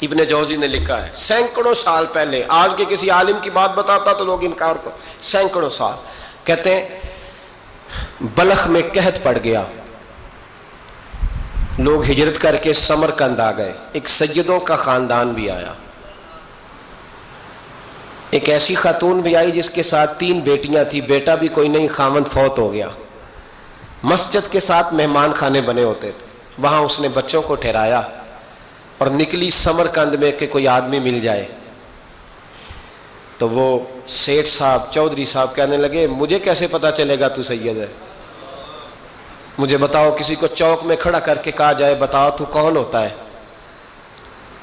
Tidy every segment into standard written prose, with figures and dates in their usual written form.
ابن جوزی نے لکھا ہے سینکڑوں سال پہلے، آج کے کسی عالم کی بات بتاتا تو لوگ انکار کو، سینکڑوں سال، کہتے ہیں بلخ میں قحط پڑ گیا، لوگ ہجرت کر کے سمرقند آ گئے، ایک سیدوں کا خاندان بھی آیا، ایک ایسی خاتون بھی آئی جس کے ساتھ 3 بیٹیاں تھی، بیٹا بھی کوئی نہیں، خاوند فوت ہو گیا، مسجد کے ساتھ مہمان خانے بنے ہوتے تھے، وہاں اس نے بچوں کو ٹھہرایا اور نکلی سمرقند میں کہ کوئی آدمی مل جائے، تو وہ سیٹھ صاحب چودھری صاحب کہنے لگے مجھے کیسے پتا چلے گا تو سید ہے، مجھے بتاؤ، کسی کو چوک میں کھڑا کر کے کہا جائے بتاؤ تو کون ہوتا ہے،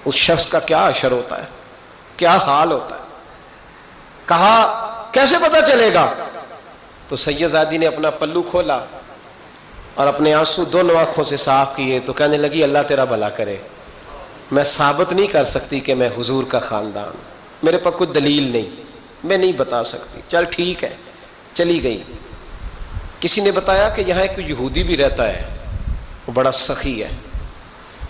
اس شخص کا کیا اشر ہوتا ہے، کیا حال ہوتا ہے، کہا کیسے پتا چلے گا؟ تو سید زادی نے اپنا پلو کھولا اور اپنے آنسو دونوں آنکھوں سے صاف کیے تو کہنے لگی اللہ تیرا بھلا کرے، میں ثابت نہیں کر سکتی کہ میں حضور کا خاندان، میرے پاس کوئی دلیل نہیں، میں نہیں بتا سکتی، چل ٹھیک ہے، چلی گئی۔ کسی نے بتایا کہ یہاں ایک یہودی بھی رہتا ہے، وہ بڑا سخی ہے،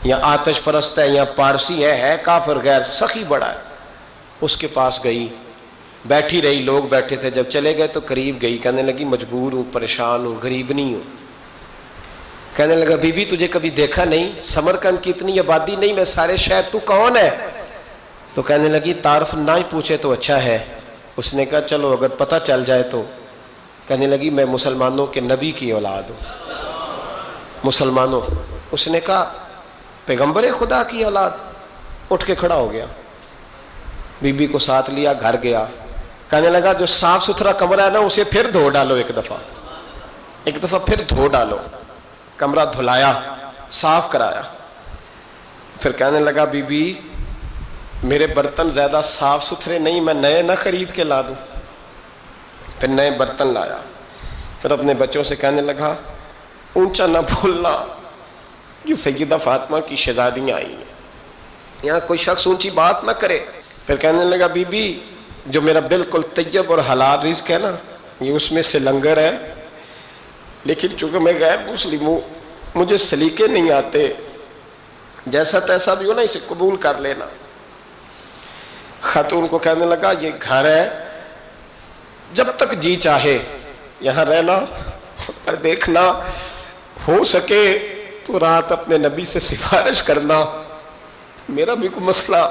یا آتش پرست ہے یا پارسی ہے کافر غیر، سخی بڑا ہے، اس کے پاس گئی، بیٹھی رہی، لوگ بیٹھے تھے، جب چلے گئے تو قریب گئی، کہنے لگی مجبور ہوں، پریشان ہوں، غریب نہیں ہوں، کہنے لگا بی بی تجھے کبھی دیکھا نہیں، سمرقند کی اتنی آبادی نہیں، میں سارے شہر، تو کون ہے؟ تو کہنے لگی تعارف نہ ہی پوچھے تو اچھا ہے۔ اس نے کہا چلو اگر پتہ چل جائے تو، کہنے لگی میں مسلمانوں کے نبی کی اولاد ہوں، مسلمانوں، اس نے کہا پیغمبر خدا کی اولاد، اٹھ کے کھڑا ہو گیا، بی بی کو ساتھ لیا، گھر گیا، کہنے لگا جو صاف ستھرا کمرہ ہے نا اسے پھر دھو ڈالو، ایک دفعہ پھر دھو ڈالو، کمرہ دھلایا، صاف کرایا، پھر کہنے لگا بی بی میرے برتن زیادہ صاف ستھرے نہیں، میں نئے نہ خرید کے لا دوں، پھر نئے برتن لایا، پھر اپنے بچوں سے کہنے لگا اونچا نہ بھولنا کہ سیدہ فاطمہ کی شہزادیاں آئی ہیں، یہاں کوئی شخص اونچی بات نہ کرے۔ پھر کہنے لگا بی بی جو میرا بالکل طیب اور حلال رزق ہے نا، یہ اس میں سے لنگر ہے، لیکن چونکہ میں غیر مسلم ہوں، مجھے سلیقے نہیں آتے، جیسا تیسا بھی ہو نا اسے قبول کر لینا۔ خاتون کو کہنے لگا یہ گھر ہے، جب تک جی چاہے یہاں رہنا، پر دیکھنا ہو سکے تو رات اپنے نبی سے سفارش کرنا، میرا بھی کوئی مسئلہ،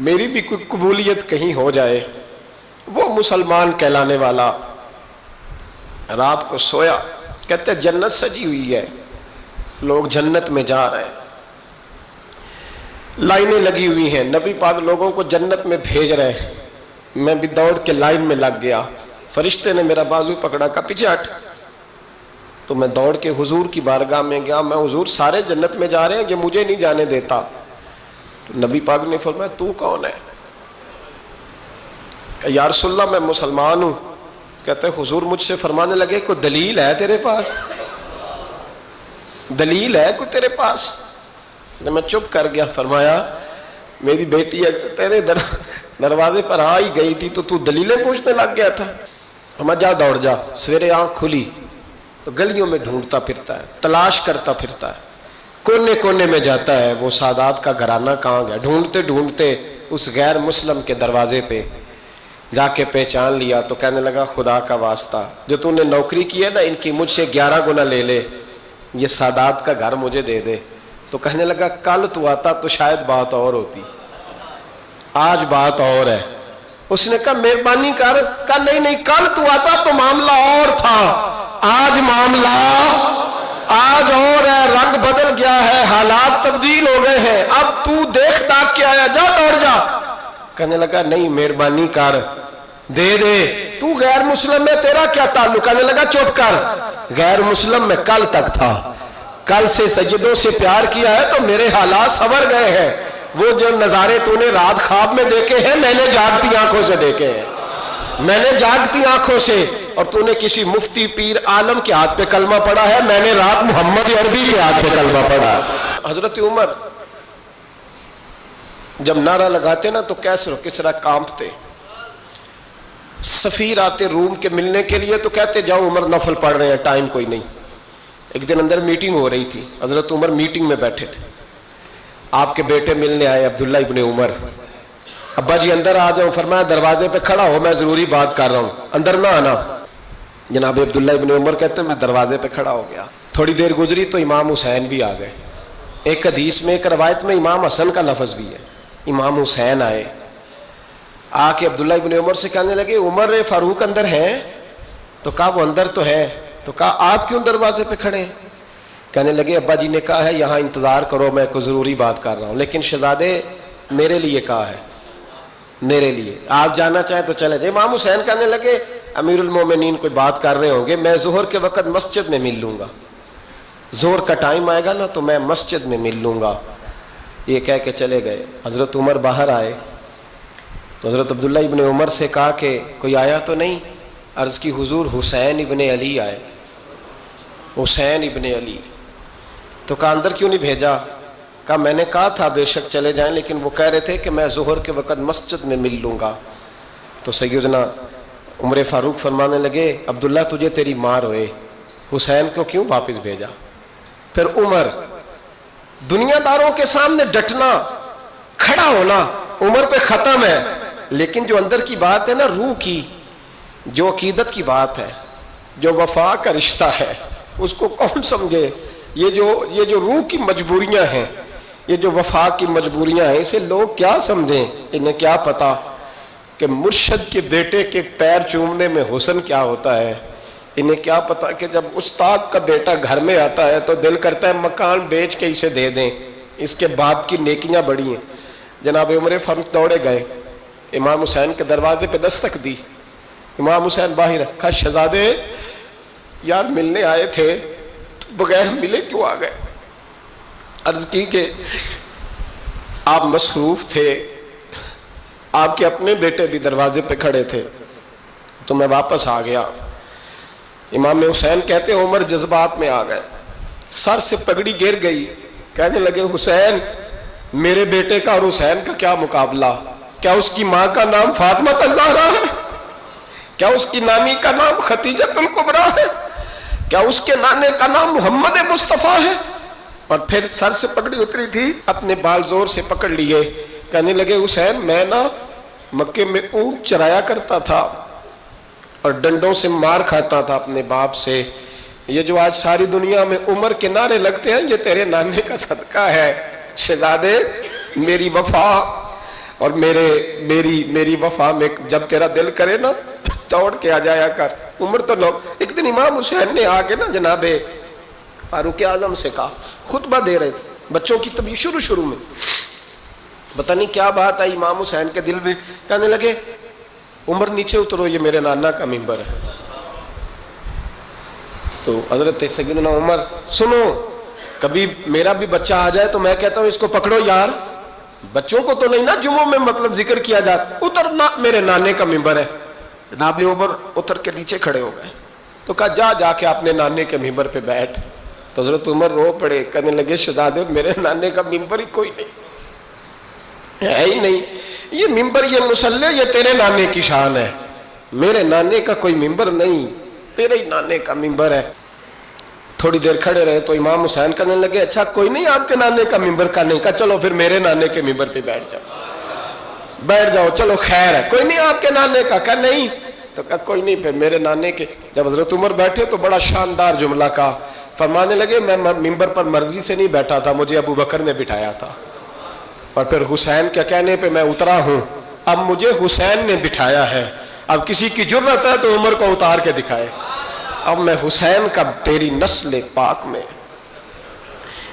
میری بھی کوئی قبولیت کہیں ہو جائے۔ وہ مسلمان کہلانے والا رات کو سویا، کہتے جنت سجی ہوئی ہے، لوگ جنت میں جا رہے ہیں، لائنیں لگی ہوئی ہیں، نبی پاک لوگوں کو جنت میں بھیج رہے ہیں، میں بھی دوڑ کے لائن میں لگ گیا، فرشتے نے میرا بازو پکڑا، کہا پیچھے ہٹ، تو میں دوڑ کے حضور کی بارگاہ میں گیا، میں حضور سارے جنت میں جا رہے ہیں، یہ مجھے نہیں جانے دیتا۔ تو نبی پاک نے فرمایا تو کون ہے؟ کہ یا رسول اللہ میں مسلمان ہوں۔ کہتے حضور مجھ سے فرمانے لگے کوئی دلیل ہے تیرے پاس؟ دلیل ہے کوئی تیرے پاس؟ میں چپ کر گیا، فرمایا میری بیٹی تیرے دروازے پر آ ہی گئی تھی تو دلیلیں پوچھنے لگ گیا تھا۔ ہم جا دوڑ جا، سویرے آنکھ کھلی تو گلیوں میں ڈھونڈتا پھرتا ہے، تلاش کرتا پھرتا ہے، کونے کونے میں جاتا ہے وہ سادات کا گھرانہ کہاں گیا، ڈھونڈتے ڈھونڈتے اس غیر مسلم کے دروازے پہ جا کے پہچان لیا، تو کہنے لگا خدا کا واسطہ جو تو نے نوکری کی ہے نا ان کی مجھ سے 11 گنا لے لے، یہ سادات کا گھر مجھے دے دے۔ تو کہنے لگا کل تو آتا تو شاید بات اور ہوتی، آج بات اور ہے۔ اس نے کہا مہربانی کر، کہا نہیں کل تو آتا تو معاملہ اور تھا، آج معاملہ آج اور ہے، رنگ بدل گیا ہے، حالات تبدیل ہو گئے ہیں، اب تو دیکھ داکھ کے آیا، جا دوڑ جا۔ کہنے لگا نہیں مہربانی کر، دے دے، تو غیر مسلم ہے تیرا کیا تعلق؟ کہنے لگا چپ کر، غیر مسلم میں کل تک تھا، کل سے سیدوں سے پیار کیا ہے تو میرے حالات سنور گئے ہیں، وہ جو نظارے تو نے رات خواب میں دیکھے ہیں میں نے جاگتی آنکھوں سے دیکھے ہیں، میں نے جاگتی آنکھوں سے، اور تو نے کسی مفتی پیر عالم کے ہاتھ پہ کلمہ پڑھا ہے، میں نے رات محمد عربی کے ہاتھ پہ کلمہ پڑھا ہے۔ حضرت عمر جب نعرہ لگاتے نا تو کیسر و کسرا کانپتے، سفیر آتے روم کے ملنے کے لیے تو کہتے جاؤ عمر نفل پڑھ رہے ہیں، ٹائم کوئی نہیں۔ ایک دن اندر میٹنگ ہو رہی تھی، حضرت عمر میٹنگ میں بیٹھے تھے، آپ کے بیٹے ملنے آئے عبداللہ ابن عمر. ابا جی اندر آ جاؤ. فرمایا دروازے پہ کھڑا ہو, میں ضروری بات کر رہا ہوں, اندر نہ آنا. جناب عبداللہ ابن عمر کہتے ہیں میں دروازے پہ کھڑا ہو گیا. تھوڑی دیر گزری تو امام حسین بھی آ گئے. ایک حدیث میں, ایک روایت میں امام حسن کا لفظ بھی ہے. امام حسین آئے, آ کے عبداللہ ابن عمر سے کہنے لگے عمر فاروق اندر ہیں؟ تو کہا وہ اندر تو ہے. تو کہا آپ کیوں دروازے پہ کھڑے ہیں؟ کہنے لگے ابا جی نے کہا ہے یہاں انتظار کرو, میں کوئی ضروری بات کر رہا ہوں. لیکن شہزادے میرے لیے کہا ہے, میرے لیے, آپ جانا چاہیں تو چلے جائیں. امام حسین کہنے لگے امیر المومنین کوئی بات کر رہے ہوں گے, میں ظہر کے وقت مسجد میں مل لوں گا, ظہر کا ٹائم آئے گا نا تو میں مسجد میں مل لوں گا. یہ کہہ کے چلے گئے. حضرت عمر باہر آئے تو حضرت عبداللہ ابن عمر سے کہا کہ کوئی آیا تو نہیں؟ عرض کی حضور حسین ابن علی آئے. حسین ابن علی. تو کہا اندر کیوں نہیں بھیجا؟ کہا میں نے کہا تھا بے شک چلے جائیں, لیکن وہ کہہ رہے تھے کہ میں ظہر کے وقت مسجد میں مل لوں گا. تو سیدنا عمر فاروق فرمانے لگے عبداللہ تجھے تیری مار ہوئے, حسین کو کیوں واپس بھیجا؟ پھر عمر, دنیا داروں کے سامنے ڈٹنا, کھڑا ہونا عمر پہ ختم ہے, لیکن جو اندر کی بات ہے نا, روح کی, جو عقیدت کی بات ہے, جو وفا کا رشتہ ہے, اس کو کون سمجھے؟ یہ جو روح کی مجبوریاں ہیں, یہ جو وفا کی مجبوریاں ہیں, اسے لوگ کیا سمجھیں؟ انہیں کیا پتا کہ مرشد کے بیٹے کے پیر چومنے میں حسن کیا ہوتا ہے. انہیں کیا پتا کہ جب استاد کا بیٹا گھر میں آتا ہے تو دل کرتا ہے مکان بیچ کے اسے دے دیں, اس کے باپ کی نیکیاں بڑی ہیں. جناب عمر فاروق دوڑے گئے, امام حسین کے دروازے پہ دستک دی. امام حسین باہر, کہا شہزادے یار ملنے آئے تھے, بغیر ملے کیوں آ گئے؟ عرض کی کہ آپ مصروف تھے, آپ کے اپنے بیٹے بھی دروازے پہ کھڑے تھے, تو میں واپس آ گیا. امام حسین کہتے ہیں عمر جذبات میں آ گئے, سر سے پگڑی گر گئی. کہنے لگے حسین, میرے بیٹے کا اور حسین کا کیا مقابلہ؟ کیا اس کی ماں کا نام فاطمہ الزہرا ہے؟ کیا اس کی نانی کا نام ختیجۃ الکبریٰ ہے؟ کیا اس کے نانے کا نام محمد مصطفیٰ ہے؟ اور پھر سر سے پگڑی اتری تھی, اپنے بال زور سے پکڑ لیے. کہنے لگے حسین میں نا مکے میں اونٹ چرایا کرتا تھا اور ڈنڈوں سے مار کھاتا تھا اپنے باپ سے. یہ جو آج ساری دنیا میں عمر کے نعرے لگتے ہیں, یہ تیرے نانے کا صدقہ ہے. شہزادے میری وفا اور میری وفا میں جب تیرا دل کرے نا دوڑ کے آ جایا کر. عمر تو لوگ, ایک دن امام حسین نے آ کے نا جناب فاروق اعظم سے کہا, خطبہ دے رہے تھے بچوں کی طبیعت شروع میں, پتہ نہیں کیا بات آئی امام حسین کے دل میں. کہنے لگے عمر نیچے اترو, یہ میرے نانا کا منبر ہے. تو حضرت سیدنا عمر, سنو کبھی میرا بھی بچہ آ جائے تو میں کہتا ہوں اس کو پکڑو یار, بچوں کو تو نہیں نا جمعوں میں مطلب ذکر کیا جاتا, اترنا میرے نانے کا منبر ہے. جناب عمر اتر کے نیچے کھڑے ہو گئے. تو کہا جا کے اپنے نانے کے منبر پہ بیٹھ. تو حضرت عمر رو پڑے, کہنے لگے شہزادے میرے نانے کا منبر ہی کوئی نہیں ہے ہی نہیں, یہ منبر یہ مصلی یہ تیرے نانے کی شان ہے, میرے نانے کا کوئی منبر نہیں, تیرے ہی نانے کا منبر ہے. تھوڑی دیر کھڑے رہے تو امام حسین کہنے لگے اچھا کوئی نہیں آپ کے نانے کا منبر کا نہیں. کہا چلو پھر میرے نانے کے منبر پہ بیٹھ جاؤ, چلو خیر ہے, کوئی نہیں آپ کے نانے کا. کہا نہیں. تو کہا کوئی نہیں پھر میرے نانے کے. جب حضرت عمر بیٹھے تو بڑا شاندار جملہ کہا, فرمانے لگے میں منبر پر مرضی سے نہیں بیٹھا تھا, مجھے ابو بکر نے بٹھایا تھا, اور پھر حسین کے کہنے پہ میں اترا ہوں, اب مجھے حسین نے بٹھایا ہے. اب کسی کی جرت ہے تو عمر کو اتار کے دکھائے, اب میں حسین کا تیری نسل پاک میں.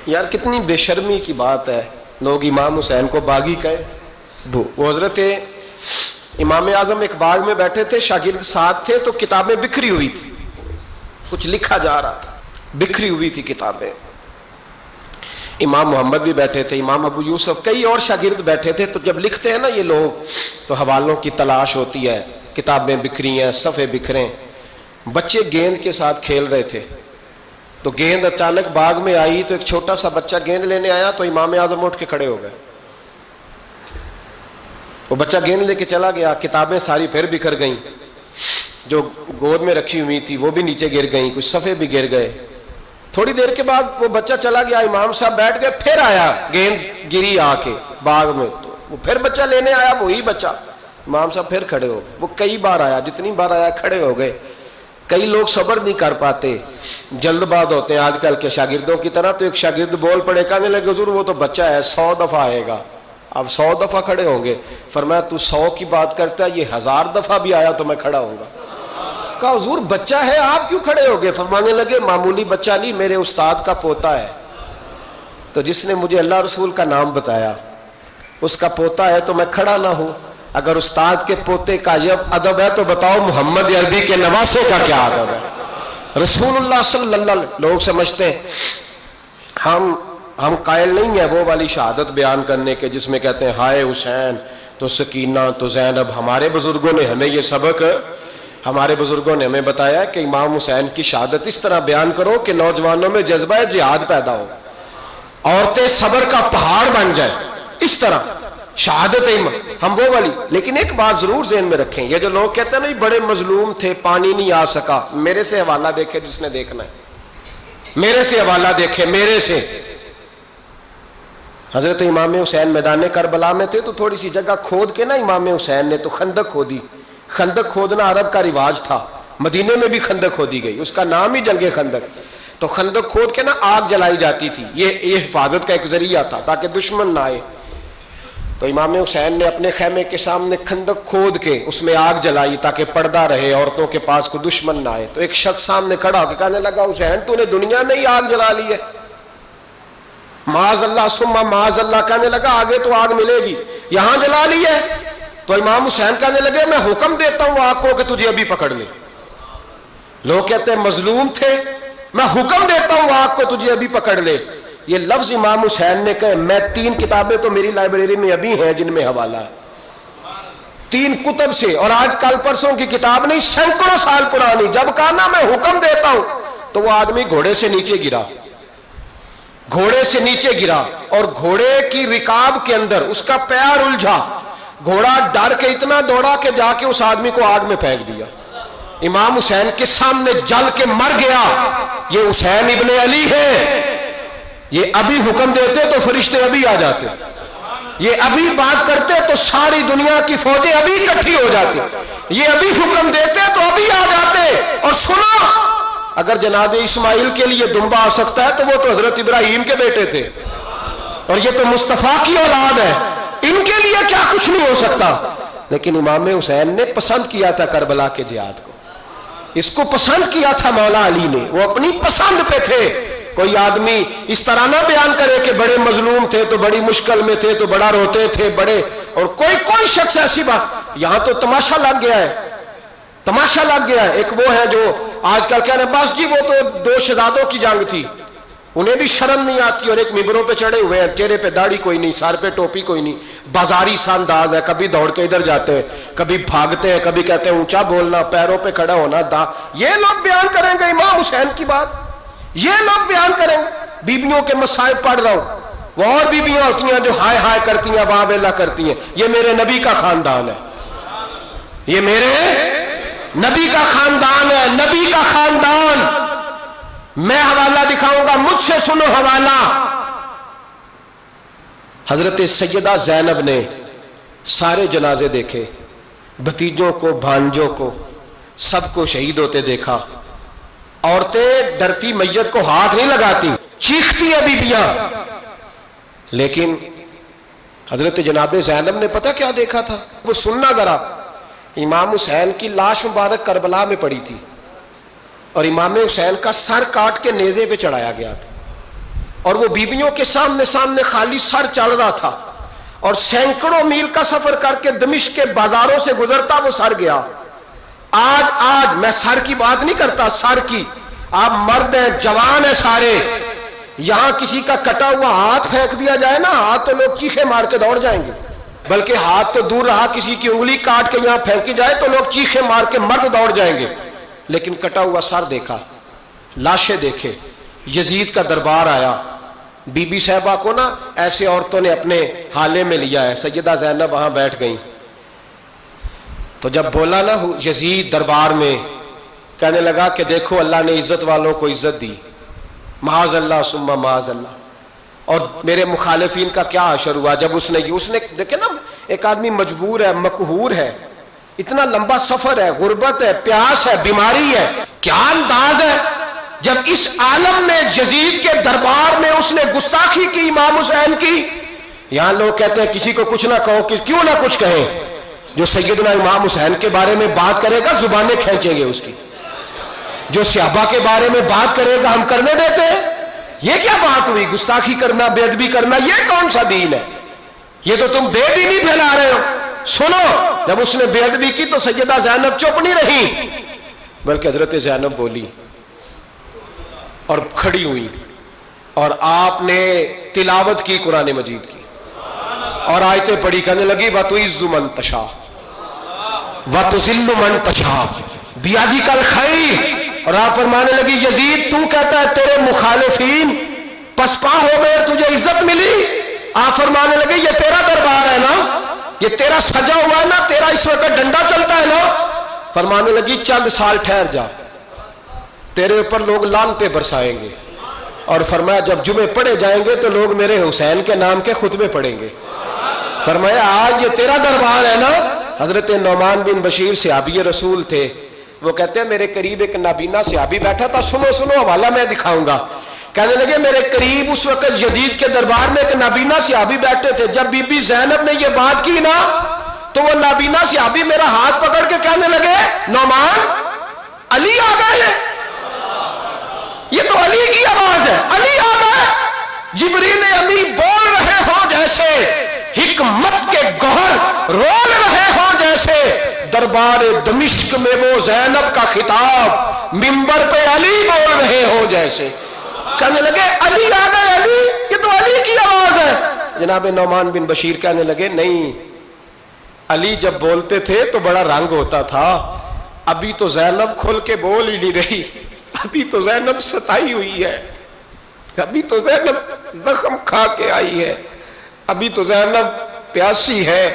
یار کتنی بے شرمی کی بات ہے, لوگ امام حسین کو باغی کہیں. وہ حضرت امام اعظم ایک باغ میں بیٹھے تھے, شاگرد ساتھ تھے, تو کتابیں بکھری ہوئی تھی, کچھ لکھا جا رہا تھا, بکھری ہوئی تھی کتابیں. امام محمد بھی بیٹھے تھے, امام ابو یوسف, کئی اور شاگرد بیٹھے تھے. تو جب لکھتے ہیں نا یہ لوگ تو حوالوں کی تلاش ہوتی ہے, کتابیں بکھری ہیں, صفحے بکھرے. بچے گیند کے ساتھ کھیل رہے تھے, تو گیند اچانک باغ میں آئی, تو ایک چھوٹا سا بچہ گیند لینے آیا, تو امام اعظم اٹھ کے کھڑے ہو گئے. وہ بچہ گیند لے کے چلا گیا, کتابیں ساری پھر بکھر گئیں, جو گود میں رکھی ہوئی تھی وہ بھی نیچے گر گئیں, کچھ صفحے بھی گر گئے. تھوڑی دیر کے بعد وہ بچہ چلا گیا، امام صاحب بیٹھ گئے، پھر آیا، گیند گری آ کے باغ میں، تو وہ پھر بچہ لینے آیا، وہی بچہ، امام صاحب پھر کھڑے ہو گئے۔ وہ کئی بار آیا، جتنی بار آیا کھڑے ہو گئے۔ کئی لوگ صبر نہیں کر پاتے، جلد باز ہوتے ہیں آج کل کے شاگردوں کی طرح، تو ایک شاگرد بول پڑے، کہنے لگے حضور وہ تو بچہ ہے 100 دفعہ آئے گا، اب 100 دفعہ کھڑے ہوں گے۔ فرمایا تو 100 کی بات کرتا ہے، یہ 1000 دفعہ بھی آیا تو میں کھڑا ہوں گا۔ کہا حضور بچہ ہے آپ کیوں کھڑے ہو گئے؟ فرمانے لگے معمولی بچہ نہیں، میرے استاد کا پوتا ہے، تو جس نے مجھے اللہ رسول کا نام بتایا اس کا پوتا ہے تو میں کھڑا نہ ہوں۔ اگر استاد کے پوتے کا یہ ادب ہے تو بتاؤ محمد عربی کے نواسے کا کیا ادب ہے؟ رسول اللہ صلی اللہ علیہ وسلم۔ لوگ سمجھتے ہیں ہم قائل نہیں ہیں وہ والی شہادت بیان کرنے کے جس میں کہتے ہیں ہائے حسین تو سکینہ تو زینب۔ ہمارے بزرگوں نے ہمیں یہ سبق، ہمارے بزرگوں نے ہمیں بتایا کہ امام حسین کی شہادت اس طرح بیان کرو کہ نوجوانوں میں جذبہ جہاد پیدا ہو، عورتیں صبر کا پہاڑ بن جائیں، اس طرح شہادت ہم وہ والی۔ لیکن ایک بات ضرور ذہن میں رکھیں، یہ جو لوگ کہتے ہیں نا بڑے مظلوم تھے پانی نہیں آ سکا، میرے سے حوالہ دیکھے جس نے دیکھنا ہے، میرے سے حوالہ دیکھے، میرے سے۔ حضرت امام حسین میدان کربلا میں تھے تو تھوڑی سی جگہ کھود کے نا امام حسین نے تو خندق کھودی۔ خندق کھودنا عرب کا رواج تھا، مدینے میں بھی خندق کھودی گئی، اس کا نام ہی جنگ خندق۔ تو خندق کھود کے نا آگ جلائی جاتی تھی، یہ حفاظت کا ایک ذریعہ تھا تاکہ دشمن نہ آئے۔ تو امام حسین نے اپنے خیمے کے سامنے خندق کھود کے اس میں آگ جلائی تاکہ پردہ رہے، عورتوں کے پاس کوئی دشمن نہ آئے۔ تو ایک شخص سامنے کھڑا ہو کے کہنے لگا حسین تو نے دنیا میں ہی آگ جلا لی ہے؟ معاذ اللہ ثم معاذ اللہ، کہنے لگا آگے تو آگ ملے گی، یہاں جلا لی ہے؟ تو امام حسین کہنے لگے میں حکم دیتا ہوں آگ کو کہ تجھے ابھی پکڑ لے۔ لوگ کہتے ہیں مظلوم تھے، میں حکم دیتا ہوں آگ کو تجھے ابھی پکڑ لے۔ یہ لفظ امام حسین نے کہے، میں 3 کتابیں تو میری لائبریری میں ابھی ہیں جن میں حوالہ ہے، 3 کتب سے، اور آج کل پرسوں کی کتاب نہیں، سینکڑوں سال پرانی۔ جب کہا نا میں حکم دیتا ہوں تو وہ آدمی گھوڑے سے نیچے گرا، گھوڑے سے نیچے گرا، اور گھوڑے کی رکاب کے اندر اس کا پیر الجھا، گھوڑا ڈر کے اتنا دوڑا کہ جا کے اس آدمی کو آگ میں پھینک دیا۔ امام حسین کے سامنے جل کے مر گیا۔ یہ حسین ابن علی ہے، یہ ابھی حکم دیتے تو فرشتے ابھی آ جاتے، یہ ابھی بات کرتے تو ساری دنیا کی فوجیں ابھی اکٹھی ہو جاتی، یہ ابھی حکم دیتے تو ابھی آ جاتے۔ اور سنو، اگر جناب اسماعیل کے لیے دمبا آ سکتا ہے تو وہ تو حضرت ابراہیم کے بیٹے تھے، اور یہ تو مصطفیٰ کی اولاد ہے، ان کے لیے کیا کچھ نہیں ہو سکتا۔ لیکن امام حسین نے پسند کیا تھا کربلا کے جہاد کو، اس کو پسند کیا تھا مولا علی نے، وہ اپنی پسند پہ تھے۔ کوئی آدمی اس طرح نہ بیان کرے کہ بڑے مظلوم تھے تو بڑی مشکل میں تھے تو بڑا روتے تھے بڑے، اور کوئی شخص ایسی بات، یہاں تو تماشا لگ گیا ہے، تماشا لگ گیا ہے۔ ایک وہ ہے جو آج کل کہہ رہے ہیں بس جی وہ تو 2 شہزادوں کی جنگ تھی، انہیں بھی شرم نہیں آتی، اور ایک ممبروں پہ چڑھے ہوئے ہیں، چہرے پہ داڑھی کوئی نہیں، سر پہ ٹوپی کوئی نہیں، بازاری سا انداز ہے، کبھی دوڑ کے ادھر جاتے ہیں، کبھی بھاگتے ہیں، کبھی کہتے ہیں اونچا بولنا، پیروں پہ کھڑا ہونا، یہ لوگ بیان کریں گے امام حسین کی بات، یہ لوگ بیان کریں گے۔ بیبیوں کے مصائب پڑھ رہا ہوں، وہ اور بیبیاں ہوتی ہیں جو ہائے ہائے کرتی ہیں، واہ ویلا کرتی ہیں، یہ میرے نبی کا خاندان ہے، یہ میرے نبی کا خاندان ہے، نبی کا خاندان۔ میں حوالہ دکھاؤں گا، مجھ سے سنو حوالہ۔ حضرت سیدہ زینب نے سارے جنازے دیکھے، بھتیجوں کو، بھانجوں کو، سب کو شہید ہوتے دیکھا۔ عورتیں ڈرتی میت کو ہاتھ نہیں لگاتی، چیختی ہیں بیبیاں، لیکن حضرت جناب زینب نے پتہ کیا دیکھا تھا؟ وہ سننا ذرا۔ امام حسین کی لاش مبارک کربلا میں پڑی تھی، اور امام حسین کا سر کاٹ کے نیزے پہ چڑھایا گیا تھا، اور وہ بیبیوں کے سامنے خالی سر چل رہا تھا، اور سینکڑوں میل کا سفر کر کے دمشق کے بازاروں سے گزرتا وہ سر گیا۔ آج میں سر کی بات نہیں کرتا، سر کی، آپ مرد ہیں، جوان ہیں سارے، یہاں کسی کا کٹا ہوا ہاتھ پھینک دیا جائے نا، ہاتھ تو لوگ چیخے مار کے دوڑ جائیں گے، بلکہ ہاتھ تو دور رہا، کسی کی انگلی کاٹ کے یہاں پھینکی جائے تو لوگ چیخے مار کے مرد دوڑ جائیں گے۔ لیکن کٹا ہوا سر دیکھا، لاشیں دیکھے، یزید کا دربار آیا، بی بی صاحبہ کو نا ایسے عورتوں نے اپنے حالے میں لیا ہے، سیدہ زینب وہاں بیٹھ گئیں، تو جب بولا نا یزید دربار میں، کہنے لگا کہ دیکھو اللہ نے عزت والوں کو عزت دی، معاذ اللہ ثم معاذ اللہ. اور میرے مخالفین کا کیا حشر ہوا جب اس نے دیکھیں نا، ایک آدمی مجبور ہے، مقہور ہے، اتنا لمبا سفر ہے، غربت ہے، پیاس ہے، بیماری ہے، کیا انداز ہے جب اس عالم میں یزید کے دربار میں اس نے گستاخی کی امام حسین کی. یہاں لوگ کہتے ہیں کسی کو کچھ نہ کہو، کیوں نہ کچھ کہیں؟ جو سیدنا امام حسین کے بارے میں بات کرے گا زبانیں کھینچیں گے اس کی، جو صحابہ کے بارے میں بات کرے گا ہم کرنے دیتے ہیں. یہ کیا بات ہوئی؟ گستاخی کرنا، بے ادبی کرنا، یہ کون سا دین ہے؟ یہ تو تم بے دینی پھیلا رہے ہو. سنو، جب اس نے بے ادبی کی تو سیدہ زینب چپ نہیں رہی، بلکہ حضرت زینب بولی اور کھڑی ہوئی، اور آپ نے تلاوت کی قرآن مجید کی اور آیتیں پڑھی، کہنے لگی وَتُعِزُّ مَن تَشَاءُ وَتُذِلُّ مَن تَشَاءُ بِیَدِکَ الْخَیرُ. اور آپ فرمانے لگی یزید تو کہتا ہے تیرے مخالفین پسپا ہو گئے، تجھے عزت ملی. آپ فرمانے لگے یہ تیرا دربار ہے نا، یہ تیرا سجا ہوا ہے نا، تیرا اس وقت ڈنڈا چلتا ہے نا. فرمانے لگی چند سال ٹھہر جا، تیرے اوپر لوگ لعنتیں برسائیں گے. اور فرمایا جب جمعے پڑھے جائیں گے تو لوگ میرے حسین کے نام کے خطبے پڑھیں گے. فرمایا آج یہ تیرا دربار ہے نا. حضرت نعمان بن بشیر صحابی رسول تھے، وہ کہتے ہیں میرے قریب ایک نابینا صحابی بیٹھا تھا، سنو سنو حوالہ میں دکھاؤں گا. کہنے لگے میرے قریب اس وقت یزید کے دربار میں ایک نابینا صحابی بیٹھے تھے، جب بی بی زینب نے یہ بات کی نا تو وہ نابینا صحابی میرا ہاتھ پکڑ کے کہنے لگے نعمان علی آ گئے، یہ تو علی کی آواز ہے، علی آ گئے. جبریل امی بول رہے ہوں جیسے، حکمت کے گوہر رول رہے ہوں جیسے، دربار دمشق میں وہ زینب کا خطاب منبر پہ علی بول رہے ہوں جیسے. کہنے لگے علی آ گئے، علی، یہ تو علی کی آواز ہے. جناب نعمان بن بشیر کہنے لگے نہیں، علی جب بولتے تھے تو بڑا رنگ ہوتا تھا، ابھی تو زینب کھل کے بول ہی نہیں رہی، ابھی تو زینب ستائی ہوئی ہے، ابھی تو زینب زخم کھا کے آئی ہے، ابھی تو زینب پیاسی ہے.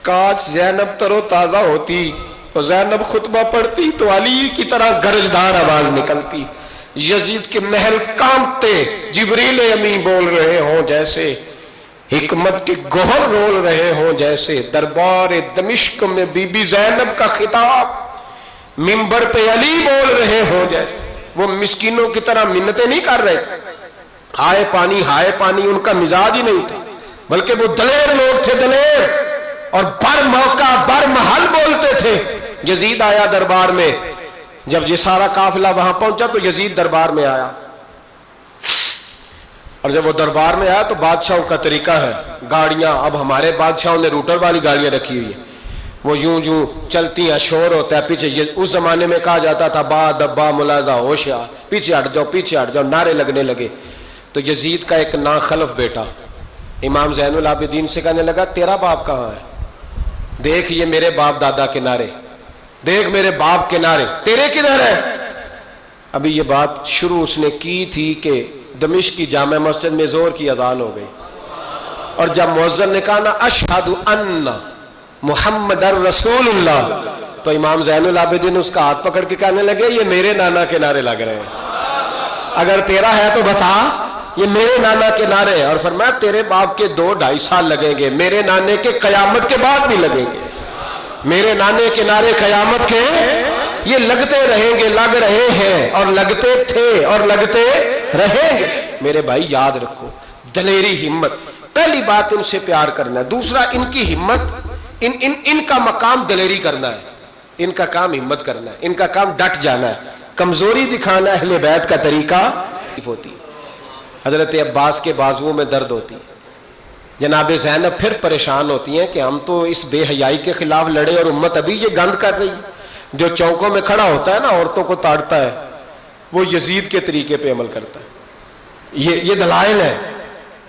کاش زینب تر و تازہ ہوتی تو زینب خطبہ پڑھتی تو علی کی طرح گرجدار آواز نکلتی. یزید کے محل کانپتے، جبریل امی بول رہے ہوں جیسے، حکمت کے گوہر رول رہے ہوں جیسے، دربار دمشق میں بی بی زینب کا خطاب منبر پہ علی بول رہے ہوں جیسے. وہ مسکینوں کی طرح منتیں نہیں کر رہے تھے، ہائے پانی ان کا مزاج ہی نہیں تھا، بلکہ وہ دلیر لوگ تھے، دلیر، اور بر موقع بر محل بولتے تھے. یزید آیا دربار میں، جب یہ سارا قافلہ وہاں پہنچا تو یزید دربار میں آیا، اور جب وہ دربار میں آیا تو بادشاہوں کا طریقہ ہے، گاڑیاں اب ہمارے بادشاہوں نے روٹر والی گاڑیاں رکھی ہوئی ہیں، وہ یوں یوں چلتی ہیں، شور ہوتا ہے پیچھے. اس زمانے میں کہا جاتا تھا با دبا ملاحظہ ہوشیار، پیچھے ہٹ جاؤ، نعرے لگنے لگے. تو یزید کا ایک ناخلف بیٹا امام زین العابدین سے کہنے لگا تیرا باپ کہاں ہے؟ دیکھ یہ میرے باپ دادا کے نعرے، دیکھ میرے باپ کے نعرے، تیرے کدھر ہے؟ ابھی یہ بات شروع اس نے کی تھی کہ دمشق کی جامع مسجد میں زور کی اذان ہو گئی، اور جب مؤذن نے کہا نا اشہد ان محمد رسول اللہ، تو امام زین العابدین اس کا ہاتھ پکڑ کے کہنے لگے یہ میرے نانا کے نعرے لگ رہے ہیں، اگر تیرا ہے تو بتا، یہ میرے نانا کے نعرے ہیں. اور فرمایا تیرے باپ کے 2-2.5 سال لگیں گے، میرے نانے کے قیامت کے بعد بھی لگیں گے. میرے نانے کے نعرے قیامت کے یہ لگتے رہیں گے، لگ رہے ہیں اور لگتے تھے اور لگتے رہیں گے. میرے بھائی یاد رکھو، دلیری، ہمت، پہلی بات ان سے پیار کرنا ہے، دوسرا ان کی ہمت، ان کا مقام دلیری کرنا ہے، ان کا کام ہمت کرنا ہے، ان کا کام ڈٹ جانا ہے. کمزوری دکھانا اہل بیت کا طریقہ ہوتی. حضرت عباس کے بازوؤں میں درد ہوتی، جناب زینب پھر پریشان ہوتی ہیں کہ ہم تو اس بے حیائی کے خلاف لڑے اور امت ابھی یہ گند کر رہی ہے. جو چوکوں میں کھڑا ہوتا ہے نا عورتوں کو تاڑتا ہے، وہ یزید کے طریقے پہ عمل کرتا ہے. یہ دلائل ہے،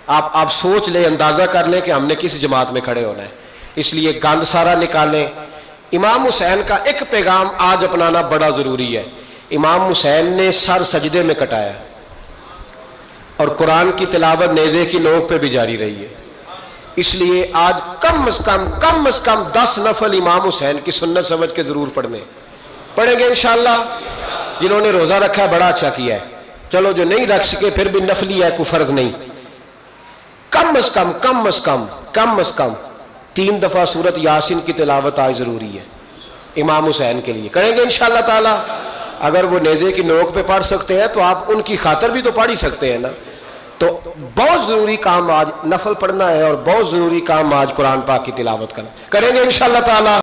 آپ سوچ لیں، اندازہ کر لیں کہ ہم نے کس جماعت میں کھڑے ہونا ہے. اس لیے گند سارا نکالیں. امام حسین کا ایک پیغام آج اپنانا بڑا ضروری ہے. امام حسین نے سر سجدے میں کٹایا اور قرآن کی تلاوت نیزے کی نوک پہ بھی جاری رہی ہے. اس لیے آج کم از کم 10 نفل امام حسین کی سنت سمجھ کے ضرور پڑھیں گے انشاءاللہ. جنہوں نے روزہ رکھا ہے بڑا اچھا کیا ہے، چلو جو نہیں رکھ سکے پھر بھی نفلی ہے، کوئی فرض نہیں، کم از کم 3 دفعہ سورت یاسین کی تلاوت آج ضروری ہے امام حسین کے لیے. کریں گے انشاءاللہ تعالی. اگر وہ نیزے کی نوک پہ پڑھ سکتے ہیں تو آپ ان کی خاطر بھی تو پڑھ ہی سکتے ہیں نا. تو بہت ضروری کام آج نفل پڑھنا ہے، اور بہت ضروری کام آج قرآن پاک کی تلاوت کرنا. کریں گے انشاءاللہ تعالی.